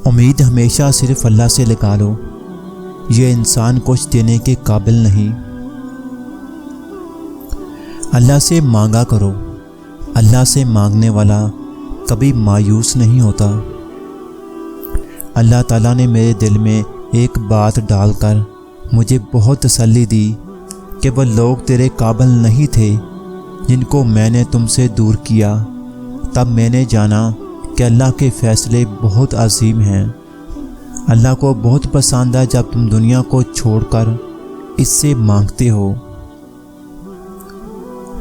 امید ہمیشہ صرف اللہ سے لگا لو، یہ انسان کچھ دینے کے قابل نہیں۔ اللہ سے مانگا کرو، اللہ سے مانگنے والا کبھی مایوس نہیں ہوتا۔ اللہ تعالیٰ نے میرے دل میں ایک بات ڈال کر مجھے بہت تسلی دی کہ وہ لوگ تیرے قابل نہیں تھے جن کو میں نے تم سے دور کیا۔ تب میں نے جانا کہ اللہ کے فیصلے بہت عظیم ہیں۔ اللہ کو بہت پسند ہے جب تم دنیا کو چھوڑ کر اس سے مانگتے ہو۔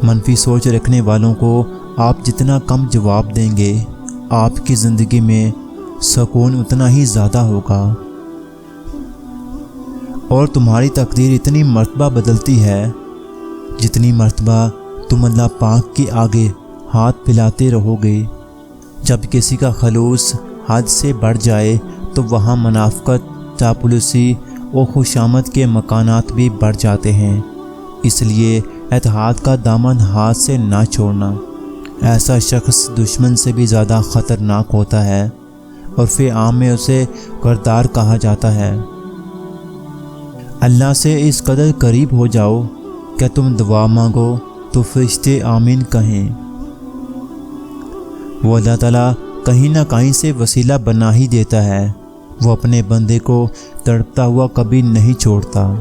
منفی سوچ رکھنے والوں کو آپ جتنا کم جواب دیں گے، آپ کی زندگی میں سکون اتنا ہی زیادہ ہوگا، اور تمہاری تقدیر اتنی مرتبہ بدلتی ہے جتنی مرتبہ تم اللہ پاک کے آگے ہاتھ پھیلاتے رہو گے۔ جب کسی کا خلوص حد سے بڑھ جائے تو وہاں منافقت، چاپلوسی اور خوشامد کے مکانات بھی بڑھ جاتے ہیں۔ اس لیے اتحاد کا دامن ہاتھ سے نہ چھوڑنا۔ ایسا شخص دشمن سے بھی زیادہ خطرناک ہوتا ہے، اور فی عام میں اسے غدار کہا جاتا ہے۔ اللہ سے اس قدر قریب ہو جاؤ کہ تم دعا مانگو تو فرشتے آمین کہیں۔ وہ اللہ تعالیٰ کہیں نہ کہیں سے وسیلہ بنا ہی دیتا ہے۔ وہ اپنے بندے کو تڑپتا ہوا کبھی نہیں چھوڑتا۔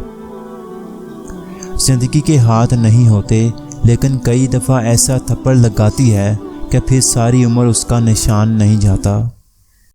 زندگی کے ہاتھ نہیں ہوتے، لیکن کئی دفعہ ایسا تھپڑ لگاتی ہے کہ پھر ساری عمر اس کا نشان نہیں جاتا۔